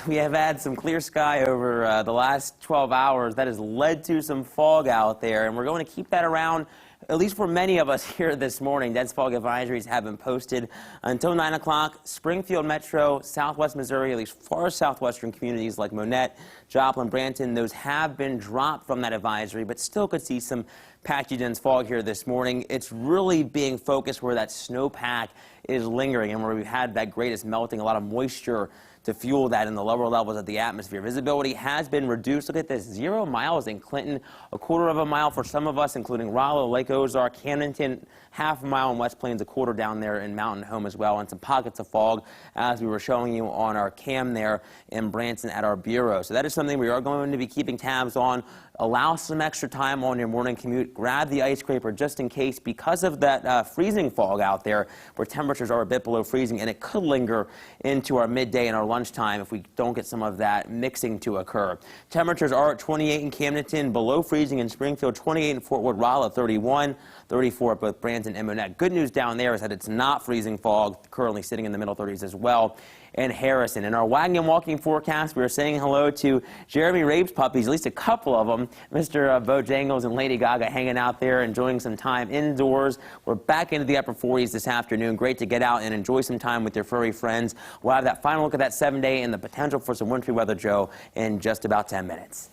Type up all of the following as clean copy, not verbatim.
We have had some clear sky over the last 12 hours. That has led to some fog out there, and we're going to keep that around, at least for many of us here this morning. Dense fog advisories have been posted until 9 o'clock. Springfield Metro, Southwest Missouri, at least far southwestern communities like Monette, Joplin, Branton, those have been dropped from that advisory, but still could see some patchy dense fog here this morning. It's really being focused where that snowpack is lingering and where we've had that greatest melting, a lot of moisture to fuel that in the lower levels of the atmosphere. Visibility has been reduced. Look at this, 0 miles in Clinton, a quarter of a mile for some of us, including Rollo, Lake Ozark, Camdenton, half a mile in West Plains, a quarter down there in Mountain Home as well, and some pockets of fog as we were showing you on our cam there in Branson at our bureau. So that is something we are going to be keeping tabs on. Allow some extra time on your morning commute. Grab the ice scraper just in case, because of that freezing fog out there where temperatures are a bit below freezing, and it could linger into our midday and our lunchtime if we don't get some of that mixing to occur. Temperatures are at 28 in Camdenton, below freezing in Springfield, 28 in Fort Wood, Rolla, 31, 34 at both Branson and Monette. Good news down there is that it's not freezing fog, currently sitting in the middle 30s as well. And Harrison. In our wagon and walking forecast, we are saying hello to Jeremy Rabe's puppies, at least a couple of them. Mr. Bojangles and Lady Gaga hanging out there, enjoying some time indoors. We're back into the upper 40s this afternoon. Great to get out and enjoy some time with your furry friends. We'll have that final look at that 7-day and the potential for some wintry weather, Joe, in just about 10 minutes.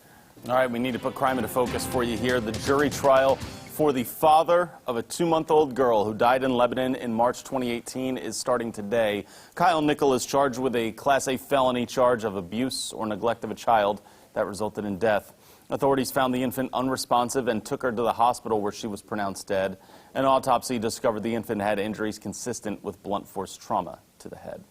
All right, we need to put crime into focus for you here. The jury trial for the father of a 2-month-old girl who died in Lebanon in March 2018 is starting today. Kyle Nickel is charged with a Class A felony charge of abuse or neglect of a child that resulted in death. Authorities found the infant unresponsive and took her to the hospital where she was pronounced dead. An autopsy discovered the infant had injuries consistent with blunt force trauma to the head.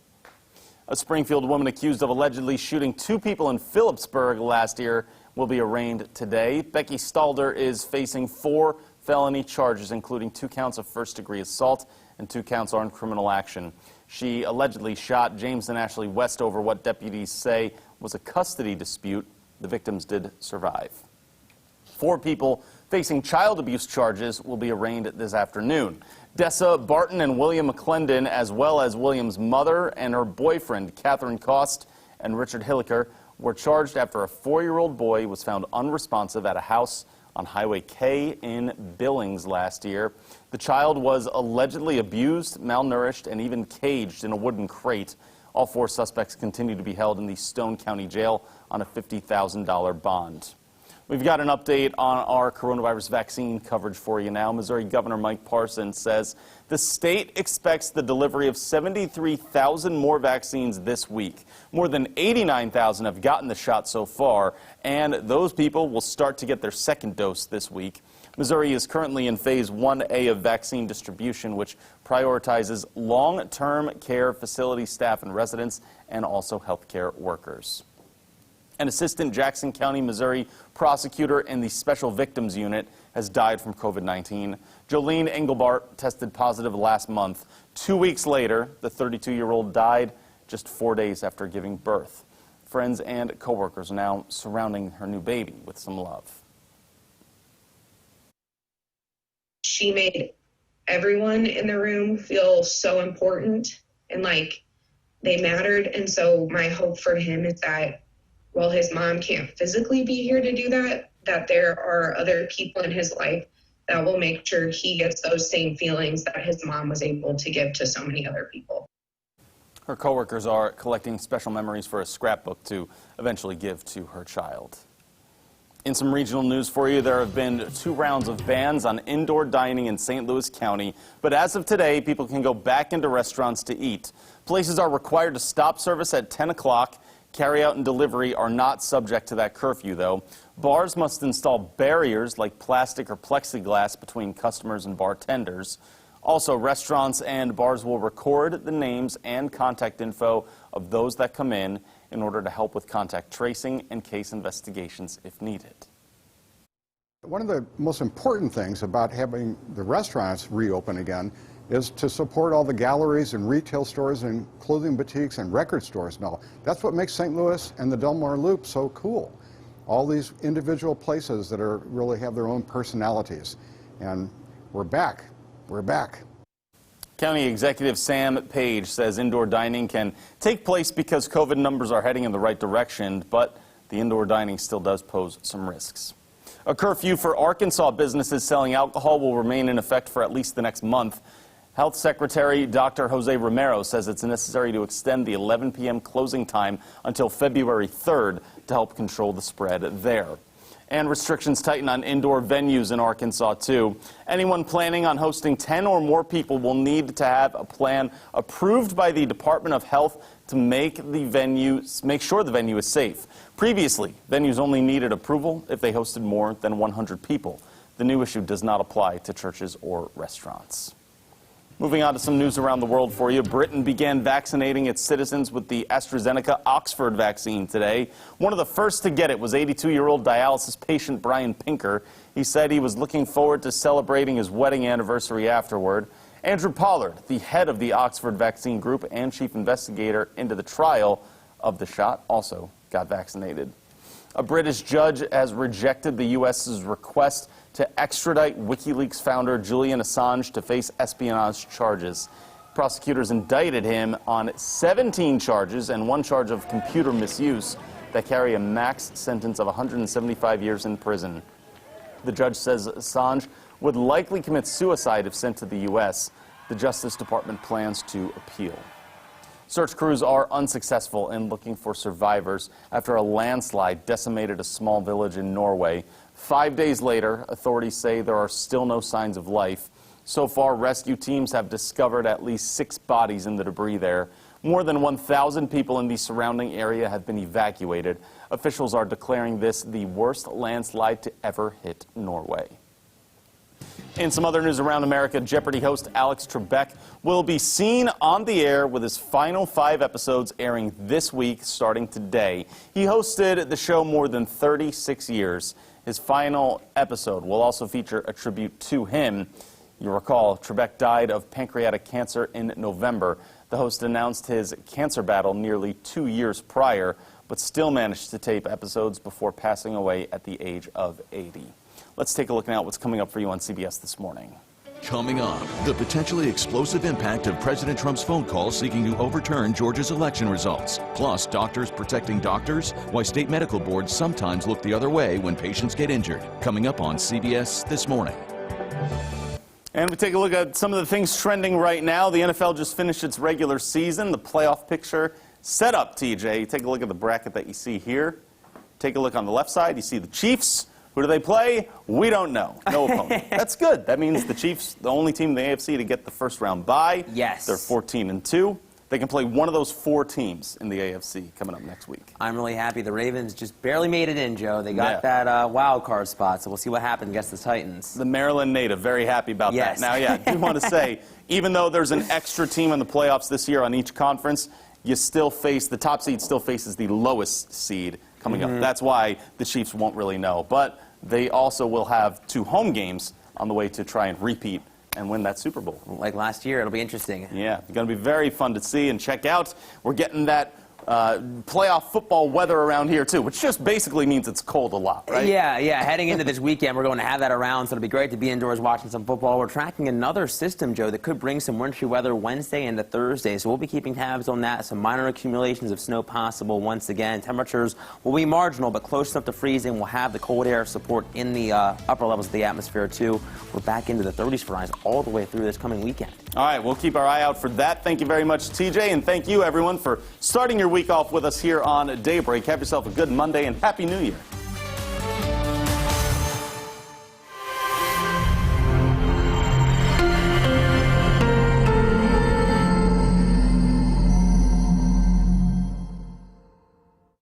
A Springfield woman accused of allegedly shooting 2 people in Phillipsburg last year will be arraigned today. Becky Stalder is facing 4 felony charges, including 2 counts of first-degree assault and 2 counts armed criminal action. She allegedly shot James and Ashley West over what deputies say was a custody dispute. The victims did survive. 4 people facing child abuse charges will be arraigned this afternoon. Dessa Barton and William McClendon, as well as William's mother and her boyfriend, Catherine Cost and Richard Hilliker, were charged after a 4-year-old boy was found unresponsive at a house on Highway K in Billings last year. The child was allegedly abused, malnourished, and even caged in a wooden crate. All 4 suspects continue to be held in the Stone County Jail on a $50,000 bond. We've got an update on our coronavirus vaccine coverage for you now. Missouri Governor Mike Parson says the state expects the delivery of 73,000 more vaccines this week. More than 89,000 have gotten the shot so far, and those people will start to get their second dose this week. Missouri is currently in Phase 1A of vaccine distribution, which prioritizes long-term care facility staff and residents, and also healthcare workers. An assistant Jackson County, Missouri prosecutor in the Special Victims Unit has died from COVID-19. Jolene Engelbart tested positive last month. 2 weeks later, the 32-year-old died just 4 days after giving birth. Friends and coworkers are now surrounding her new baby with some love. She made everyone in the room feel so important and like they mattered. And so my hope for him is that while his mom can't physically be here to do that, that there are other people in his life that will make sure he gets those same feelings that his mom was able to give to so many other people. Her coworkers are collecting special memories for a scrapbook to eventually give to her child. In some regional news for you, there have been 2 rounds of bans on indoor dining in St. Louis County, but as of today, people can go back into restaurants to eat. Places are required to stop service at 10 o'clock. Carry-out and delivery are not subject to that curfew, though. Bars must install barriers like plastic or plexiglass between customers and bartenders. Also, restaurants and bars will record the names and contact info of those that come in order to help with contact tracing and case investigations if needed. One of the most important things about having the restaurants reopen again is to support all the galleries and retail stores and clothing boutiques and record stores and all. That's what makes St. Louis and the Delmar Loop so cool. All these individual places that really have their own personalities. And we're back. We're back. County Executive Sam Page says indoor dining can take place because COVID numbers are heading in the right direction, but the indoor dining still does pose some risks. A curfew for Arkansas businesses selling alcohol will remain in effect for at least the next month. Health Secretary Dr. Jose Romero says it's necessary to extend the 11 p.m. closing time until February 3rd to help control the spread there. And restrictions tighten on indoor venues in Arkansas, too. Anyone planning on hosting 10 or more people will need to have a plan approved by the Department of Health to make sure the venue is safe. Previously, venues only needed approval if they hosted more than 100 people. The new issue does not apply to churches or restaurants. Moving on to some news around the world for you. Britain began vaccinating its citizens with the AstraZeneca Oxford vaccine today. One of the first to get it was 82-year-old dialysis patient Brian Pinker. He said he was looking forward to celebrating his wedding anniversary afterward. Andrew Pollard, the head of the Oxford vaccine group and chief investigator into the trial of the shot, also got vaccinated. A British judge has rejected the U.S.'s request to extradite WikiLeaks founder Julian Assange to face espionage charges. Prosecutors indicted him on 17 charges and one charge of computer misuse that carry a max sentence of 175 years in prison. The judge says Assange would likely commit suicide if sent to the U.S. The Justice Department plans to appeal. Search crews are unsuccessful in looking for survivors after a landslide decimated a small village in Norway. 5 days later, authorities say there are still no signs of life. So far, rescue teams have discovered at least 6 bodies in the debris there. More than 1,000 people in the surrounding area have been evacuated. Officials are declaring this the worst landslide to ever hit Norway. In some other news around America, Jeopardy host Alex Trebek will be seen on the air with his final 5 episodes airing this week, starting today. He hosted the show more than 36 years. His final episode will also feature a tribute to him. You'll recall, Trebek died of pancreatic cancer in November. The host announced his cancer battle nearly 2 years prior, but still managed to tape episodes before passing away at the age of 80. Let's take a look now at what's coming up for you on CBS This Morning. Coming up, the potentially explosive impact of President Trump's phone call seeking to overturn Georgia's election results. Plus, doctors protecting doctors, why state medical boards sometimes look the other way when patients get injured. Coming up on CBS This Morning. And we take a look at some of the things trending right now. The NFL just finished its regular season. The playoff picture set up, TJ. Take a look at the bracket that you see here. Take a look on the left side. You see the Chiefs. Who do they play? We don't know. No opponent. That's good. That means the Chiefs, the only team in the AFC to get the first round bye. Yes. They're 14-2. They can play one of those 4 teams in the AFC coming up next week. I'm really happy. The Ravens just barely made it in, Joe. They got that wild card spot, so we'll see what happens against the Titans. The Maryland native, very happy about Yes. that. Now, yeah, I do want to say, even though there's an extra team in the playoffs this year on each conference, you still face, the top seed still faces the lowest seed coming up. That's why the Chiefs won't really know. But they also will have 2 home games on the way to try and repeat and win that Super Bowl. Like last year, it'll be interesting. Yeah, it's going to be very fun to see and check out. We're getting that playoff football weather around here, too, which just basically means it's cold a lot, right? Yeah. Heading into this weekend, we're going to have that around, so it'll be great to be indoors watching some football. We're tracking another system, Joe, that could bring some wintry weather Wednesday into Thursday, so we'll be keeping tabs on that. Some minor accumulations of snow possible once again. Temperatures will be marginal, but close enough to freezing. We'll have the cold air support in the upper levels of the atmosphere, too. We're back into the 30s for highs all the way through this coming weekend. All right, we'll keep our eye out for that. Thank you very much, TJ, and thank you, everyone, for starting your week off with us here on Daybreak. Have yourself a good Monday, and Happy New Year.